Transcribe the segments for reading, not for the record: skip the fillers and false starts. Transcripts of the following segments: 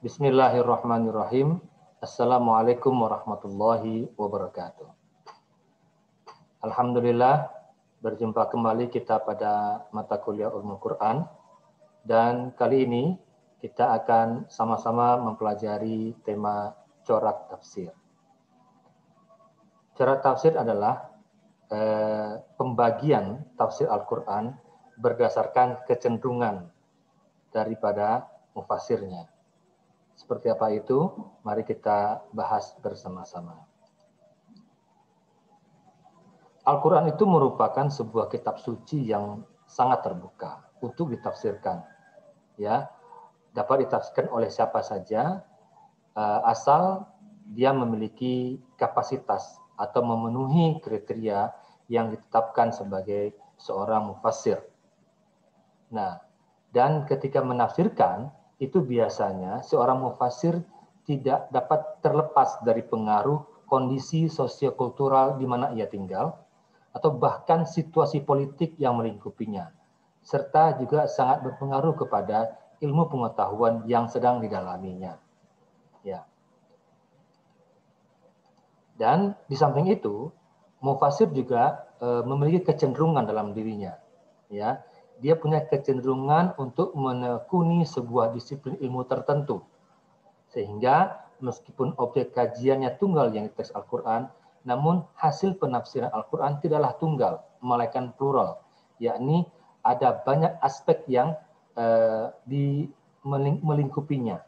Bismillahirrahmanirrahim. Assalamualaikum warahmatullahi wabarakatuh. Alhamdulillah, berjumpa kembali kita pada mata kuliah Ulumul Quran. Dan kali ini kita akan sama-sama mempelajari tema corak tafsir. Corak tafsir adalah pembagian tafsir Al-Quran berdasarkan kecenderungan daripada mufassirnya. Seperti apa itu? Mari kita bahas bersama-sama. Al-Quran itu merupakan sebuah kitab suci yang sangat terbuka untuk ditafsirkan. Ya, dapat ditafsirkan oleh siapa saja, asal dia memiliki kapasitas atau memenuhi kriteria yang ditetapkan sebagai seorang mufassir. Nah, dan ketika menafsirkan, itu biasanya seorang mufassir tidak dapat terlepas dari pengaruh kondisi sosiokultural di mana ia tinggal, atau bahkan situasi politik yang melingkupinya, serta juga sangat berpengaruh kepada ilmu pengetahuan yang sedang didalaminya. Ya. Dan di samping itu, mufassir juga memiliki kecenderungan dalam dirinya. Ya, dia punya kecenderungan untuk menekuni sebuah disiplin ilmu tertentu, sehingga meskipun objek kajiannya tunggal yang teks Al-Quran, namun hasil penafsiran Al-Quran tidaklah tunggal, melainkan plural, yakni ada banyak aspek yang melingkupinya.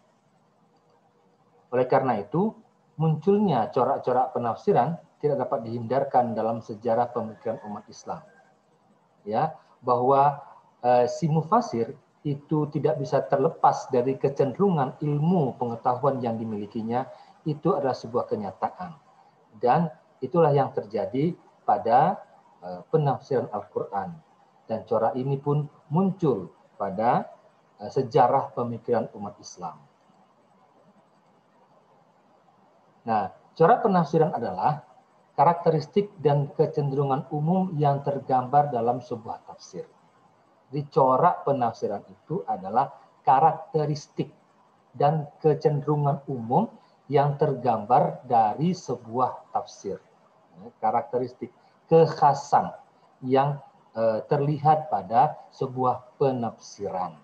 Oleh karena itu, munculnya corak-corak penafsiran tidak dapat dihindarkan dalam sejarah pemikiran umat Islam. Ya, bahwa si mufassir itu tidak bisa terlepas dari kecenderungan ilmu pengetahuan yang dimilikinya, itu adalah sebuah kenyataan. Dan itulah yang terjadi pada penafsiran Al-Quran. Dan corak ini pun muncul pada sejarah pemikiran umat Islam. Nah, corak penafsiran adalah karakteristik dan kecenderungan umum yang tergambar dalam sebuah tafsir. Di corak penafsiran itu adalah karakteristik dan kecenderungan umum yang tergambar dari sebuah tafsir. Karakteristik, kekhasan yang terlihat pada sebuah penafsiran.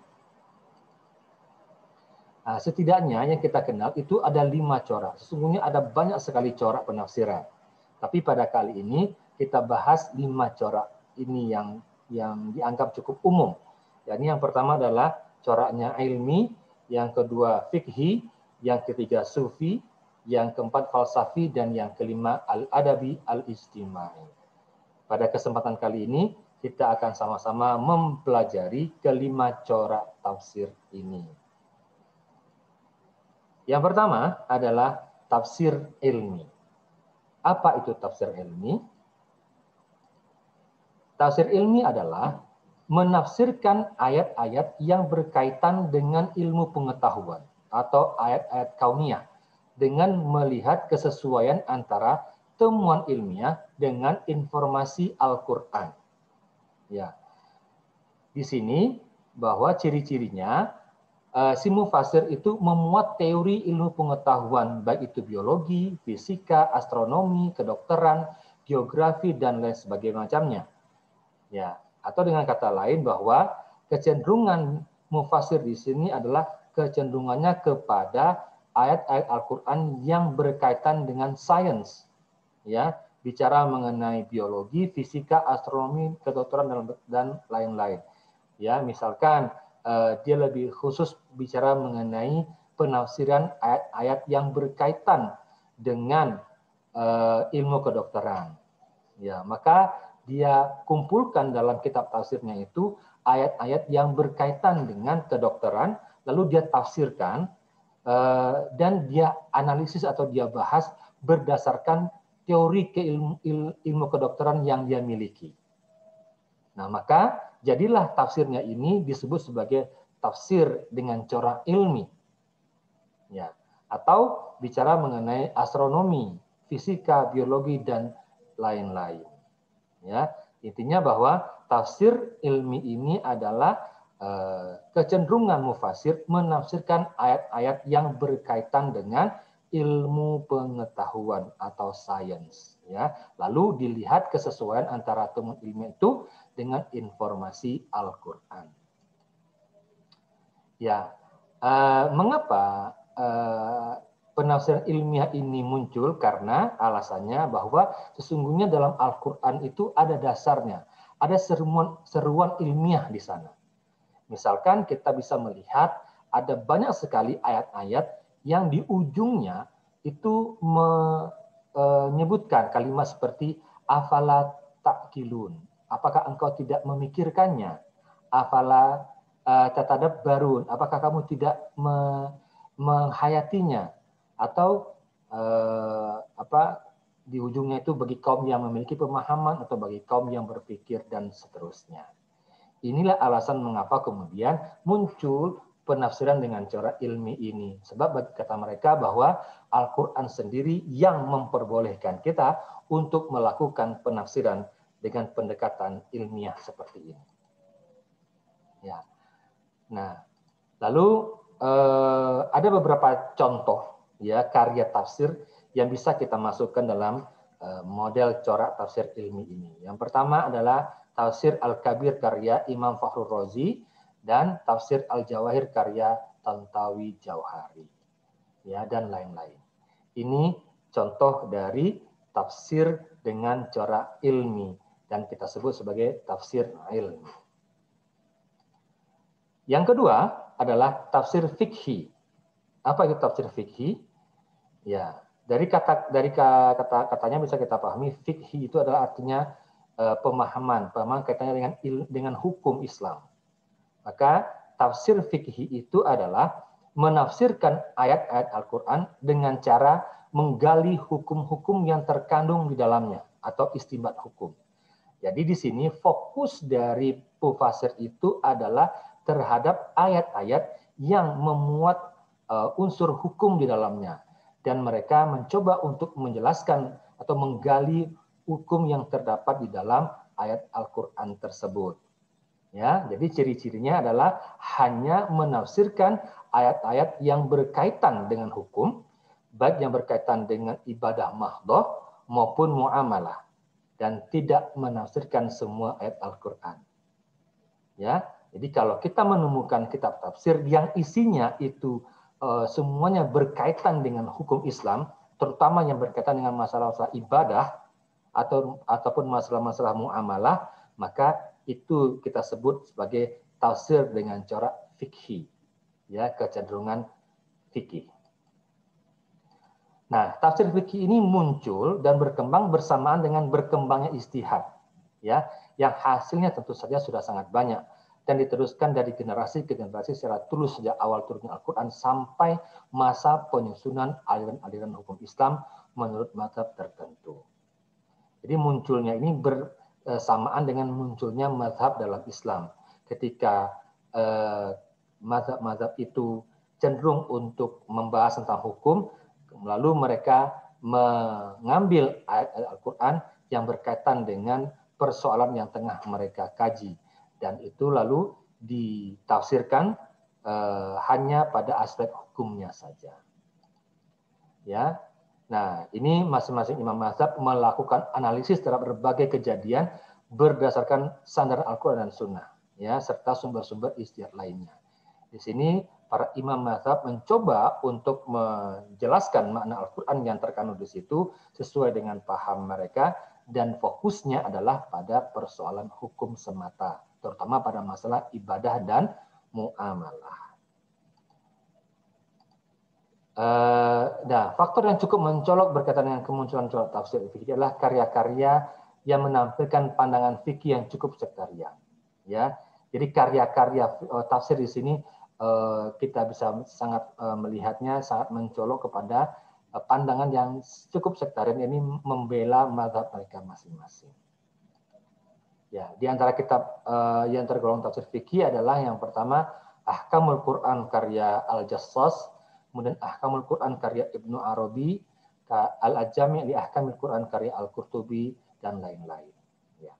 Nah, setidaknya yang kita kenal itu ada 5 corak. Sesungguhnya ada banyak sekali corak penafsiran. Tapi pada kali ini kita bahas 5 corak ini yang dianggap cukup umum. Jadi yang pertama adalah coraknya ilmi, yang kedua fikhi, yang ketiga sufi, yang keempat falsafi, dan yang kelima al-adabi al-ijtimai. Pada kesempatan kali ini kita akan sama-sama mempelajari kelima corak tafsir ini. Yang pertama adalah tafsir ilmi. Apa itu tafsir ilmi? Tafsir ilmi adalah menafsirkan ayat-ayat yang berkaitan dengan ilmu pengetahuan atau ayat-ayat kauniyah dengan melihat kesesuaian antara temuan ilmiah dengan informasi Al-Quran. Ya, di sini bahwa ciri-cirinya si mufassir itu memuat teori ilmu pengetahuan, baik itu biologi, fisika, astronomi, kedokteran, geografi, dan lain sebagainya macamnya. Ya, atau dengan kata lain bahwa kecenderungan mufassir di sini adalah kecenderungannya kepada ayat-ayat Al-Quran yang berkaitan dengan sains. Ya, bicara mengenai biologi, fisika, astronomi, kedokteran, dan lain-lain. Ya, misalkan dia lebih khusus bicara mengenai penafsiran ayat-ayat yang berkaitan dengan ilmu kedokteran. Ya, maka dia kumpulkan dalam kitab tafsirnya itu ayat-ayat yang berkaitan dengan kedokteran, lalu dia tafsirkan dan dia analisis atau dia bahas berdasarkan teori ilmu kedokteran yang dia miliki. Nah, maka jadilah tafsirnya ini disebut sebagai tafsir dengan corak ilmi. Ya, atau bicara mengenai astronomi, fisika, biologi, dan lain-lain. Ya, intinya bahwa tafsir ilmi ini adalah kecenderungan mufasir menafsirkan ayat-ayat yang berkaitan dengan ilmu pengetahuan atau sains, ya. Lalu dilihat kesesuaian antara temuan ilmiah itu dengan informasi Al-Qur'an. Ya, mengapa penafsiran ilmiah ini muncul? Karena alasannya bahwa sesungguhnya dalam Al-Qur'an itu ada dasarnya, ada seruan ilmiah di sana. Misalkan kita bisa melihat ada banyak sekali ayat-ayat yang di ujungnya itu menyebutkan kalimat seperti afala ta'qilun. Apakah engkau tidak memikirkannya? Afala tatadabbarun. Apakah kamu tidak menghayatinya? Atau di ujungnya itu bagi kaum yang memiliki pemahaman atau bagi kaum yang berpikir dan seterusnya. Inilah alasan mengapa kemudian muncul penafsiran dengan cara ilmi ini. Sebab kata mereka bahwa Al-Quran sendiri yang memperbolehkan kita untuk melakukan penafsiran dengan pendekatan ilmiah seperti ini. Ya. Nah, lalu ada beberapa contoh ya karya tafsir yang bisa kita masukkan dalam model corak tafsir ilmi ini. Yang pertama adalah Tafsir Al-Kabir karya Imam Fakhrul Razi dan Tafsir Al-Jawahir karya Tantawi Jauhari, ya, dan lain-lain. Ini contoh dari tafsir dengan corak ilmi dan kita sebut sebagai tafsir ilmi. Yang kedua adalah tafsir fikhi. Apa itu tafsir fikhi? Ya, dari katanya bisa kita pahami fikhi itu adalah artinya pemahaman kaitannya dengan hukum Islam. Maka tafsir fikih itu adalah menafsirkan ayat-ayat Al-Quran dengan cara menggali hukum-hukum yang terkandung di dalamnya atau istinbat hukum. Jadi di sini fokus dari mufasir itu adalah terhadap ayat-ayat yang memuat unsur hukum di dalamnya dan mereka mencoba untuk menjelaskan atau menggali hukum yang terdapat di dalam ayat Al-Quran tersebut. Ya, jadi ciri-cirinya adalah hanya menafsirkan ayat-ayat yang berkaitan dengan hukum, baik yang berkaitan dengan ibadah mahdhah maupun muamalah, dan tidak menafsirkan semua ayat Al-Quran. Ya, jadi kalau kita menemukan kitab tafsir yang isinya itu semuanya berkaitan dengan hukum Islam, terutama yang berkaitan dengan masalah-masalah ibadah, ataupun masalah-masalah muamalah, maka itu kita sebut sebagai tafsir dengan corak fikih, ya, kecenderungan fikih. Nah, tafsir fikih ini muncul dan berkembang bersamaan dengan berkembangnya ijtihad, ya, yang hasilnya tentu saja sudah sangat banyak dan diteruskan dari generasi ke generasi secara tulus sejak awal turunnya Al-Quran sampai masa penyusunan aliran-aliran hukum Islam menurut mazhab tertentu. Jadi munculnya ini bersamaan dengan munculnya mazhab dalam Islam. Ketika mazhab-mazhab itu cenderung untuk membahas tentang hukum, lalu mereka mengambil ayat-ayat Al-Quran yang berkaitan dengan persoalan yang tengah mereka kaji. Dan itu lalu ditafsirkan hanya pada aspek hukumnya saja. Ya. Nah, ini masing-masing imam mazhab melakukan analisis terhadap berbagai kejadian berdasarkan standar Al-Quran dan Sunnah, ya, serta sumber-sumber ijtihad lainnya. Di sini para imam mazhab mencoba untuk menjelaskan makna Al-Quran yang terkandung di situ sesuai dengan paham mereka dan fokusnya adalah pada persoalan hukum semata, terutama pada masalah ibadah dan muamalah. Nah, faktor yang cukup mencolok berkaitan dengan kemunculan corak tafsir fikih adalah karya-karya yang menampilkan pandangan fikih yang cukup sektarian. Ya, jadi karya-karya tafsir di sini kita bisa sangat melihatnya sangat mencolok kepada pandangan yang cukup sektarian, ini membela mazhab mereka masing-masing. Ya, di antara kitab yang tergolong tafsir fikih adalah yang pertama Ahkamul Quran karya Al-Jassas, kemudian Ahkamul Quran karya Ibnu Arabi, Al-Ajami' li Ahkamil Quran karya Al-Qurtubi, dan lain-lain. Ya.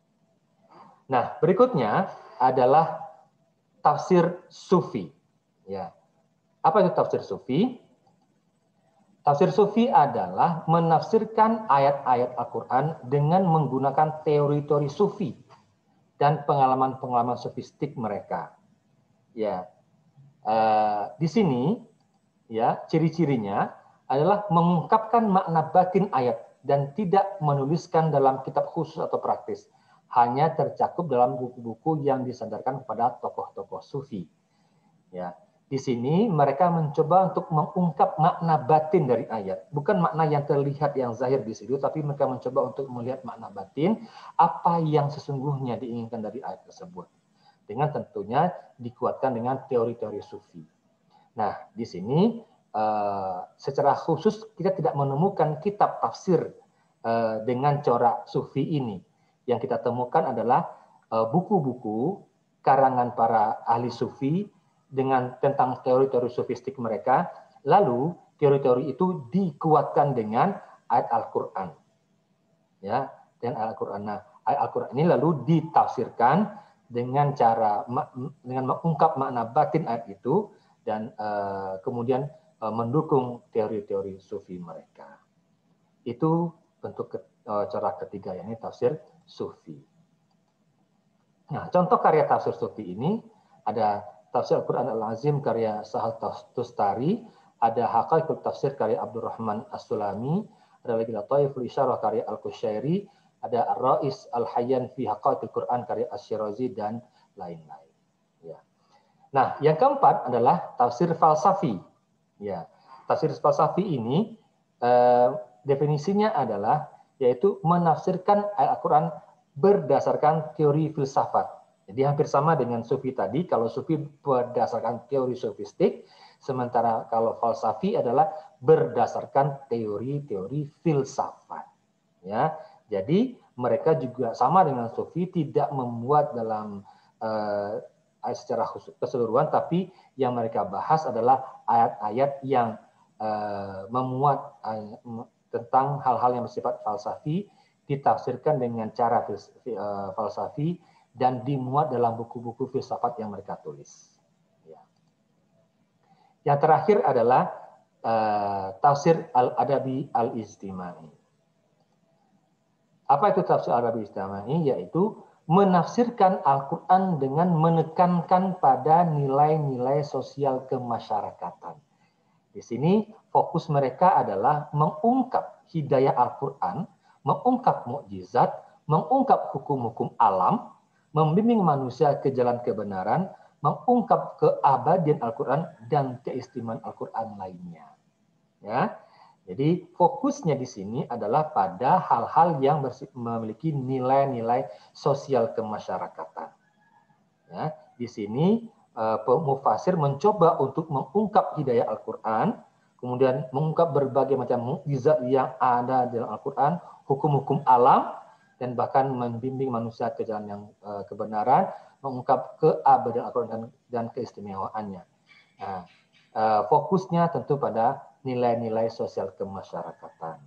Nah, berikutnya adalah tafsir sufi. Ya. Apa itu tafsir sufi? Tafsir sufi adalah menafsirkan ayat-ayat Al-Quran dengan menggunakan teori-teori sufi dan pengalaman-pengalaman sofistik mereka. Ya, di sini ya ciri-cirinya adalah mengungkapkan makna batin ayat dan tidak menuliskan dalam kitab khusus atau praktis, hanya tercakup dalam buku-buku yang disandarkan kepada tokoh-tokoh sufi. Ya, di sini mereka mencoba untuk mengungkap makna batin dari ayat, bukan makna yang terlihat yang zahir di situ, tapi mereka mencoba untuk melihat makna batin, apa yang sesungguhnya diinginkan dari ayat tersebut. Dengan tentunya dikuatkan dengan teori-teori sufi. Nah, di sini secara khusus kita tidak menemukan kitab tafsir dengan corak sufi ini. Yang kita temukan adalah buku-buku karangan para ahli sufi dengan tentang teori-teori sofistik mereka, lalu teori-teori itu dikuatkan dengan ayat Al-Quran. Ya, dengan Al-Quran. Nah, ayat Al-Quran ini lalu ditafsirkan dengan cara dengan mengungkap makna batin ayat itu dan kemudian mendukung teori-teori sufi mereka. Itu bentuk cara ketiga, yakni tafsir sufi. Nah, contoh karya tafsir sufi ini ada Tafsir Al-Quran Al-Azim karya Sahal Tustari, ada Haqaiqul Tafsir karya Abdurrahman As-Sulami, ada lagi Lataiful Isyarah karya Al-Qushairi, ada Ar-Rais Al-Hayyan fi Haqaiqul Quran karya Asy-Syirazi dan lain-lain. Ya. Nah, yang keempat adalah tafsir falsafi. Ya, tafsir falsafi ini definisinya adalah yaitu menafsirkan ayat Al-Quran berdasarkan teori filsafat. Jadi hampir sama dengan sufi tadi, kalau sufi berdasarkan teori sofistik, sementara kalau falsafi adalah berdasarkan teori-teori filsafat. Ya, jadi mereka juga sama dengan sufi, tidak membuat dalam secara keseluruhan, tapi yang mereka bahas adalah ayat-ayat yang memuat tentang hal-hal yang bersifat falsafi, ditafsirkan dengan cara falsafi, dan dimuat dalam buku-buku filsafat yang mereka tulis. Ya. Yang terakhir adalah tafsir Al-Adabi Al-Ijtimai. Apa itu tafsir Al-Adabi Al-Ijtimai? Yaitu menafsirkan Al-Quran dengan menekankan pada nilai-nilai sosial kemasyarakatan. Di sini fokus mereka adalah mengungkap hidayah Al-Quran, mengungkap mukjizat, mengungkap hukum-hukum alam, membimbing manusia ke jalan kebenaran, mengungkap keabadian Al-Quran dan keistimewaan Al-Quran lainnya. Ya, jadi fokusnya di sini adalah pada hal-hal yang memiliki nilai-nilai sosial kemasyarakatan. Ya, di sini mufasir mencoba untuk mengungkap hidayah Al-Quran, kemudian mengungkap berbagai macam mukjizat yang ada dalam Al-Quran, hukum-hukum alam, dan bahkan membimbing manusia ke jalan yang kebenaran, mengungkap keabadian Al-Quran dan keistimewaannya. Nah, fokusnya tentu pada nilai-nilai sosial kemasyarakatan.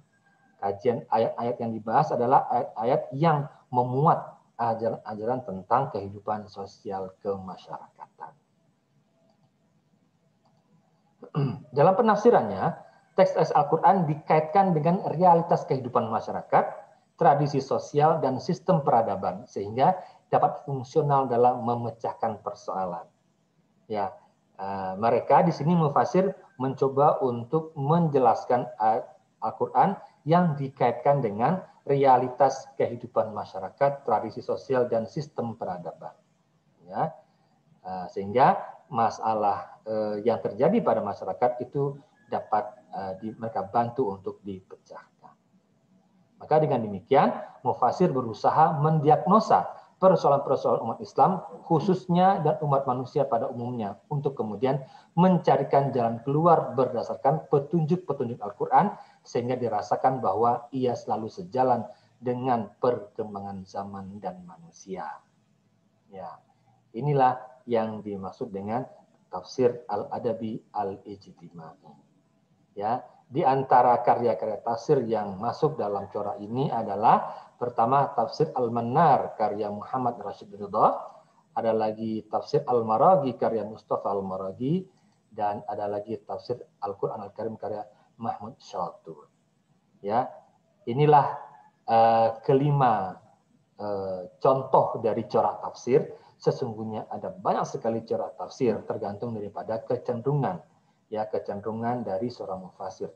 Kajian ayat-ayat yang dibahas adalah ayat-ayat yang memuat ajaran-ajaran tentang kehidupan sosial kemasyarakatan. Dalam penafsirannya, teks Al-Quran dikaitkan dengan realitas kehidupan masyarakat, tradisi sosial, dan sistem peradaban, sehingga dapat fungsional dalam memecahkan persoalan. Ya, mereka di sini mufasir mencoba untuk menjelaskan Al-Quran yang dikaitkan dengan realitas kehidupan masyarakat, tradisi sosial, dan sistem peradaban. Ya, sehingga masalah yang terjadi pada masyarakat itu dapat mereka bantu untuk dipecahkan. Maka dengan demikian, mufasir berusaha mendiagnosa persoalan-persoalan umat Islam, khususnya dan umat manusia pada umumnya, untuk kemudian mencarikan jalan keluar berdasarkan petunjuk-petunjuk Al-Quran, sehingga dirasakan bahwa ia selalu sejalan dengan perkembangan zaman dan manusia. Ya, inilah yang dimaksud dengan tafsir Al-Adabi Al-Ijtimai. Ya, di antara karya-karya tafsir yang masuk dalam corak ini adalah pertama tafsir Al-Manar karya Muhammad Rashid Ridha, ada lagi tafsir Al-Maraghi karya Mustafa Al-Maraghi, dan ada lagi tafsir Al-Quran Al-Karim karya Mahmud Shaltut. Ya, inilah kelima contoh dari corak tafsir. Sesungguhnya ada banyak sekali corak tafsir tergantung daripada kecenderungan, ya, kecenderungan dari seorang mufasir.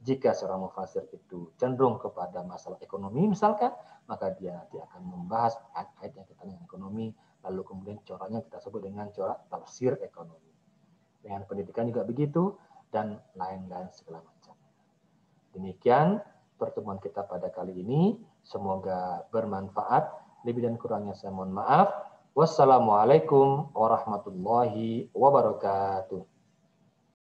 Jika seorang mufasir itu cenderung kepada masalah ekonomi misalkan, maka dia nanti akan membahas ayat-ayat yang kaitan dengan ekonomi, lalu kemudian coraknya kita sebut dengan corak tafsir ekonomi. Dengan pendidikan juga begitu, dan lain-lain segala macam. Demikian pertemuan kita pada kali ini. Semoga bermanfaat. Lebih dan kurangnya saya mohon maaf. Wassalamualaikum warahmatullahi wabarakatuh.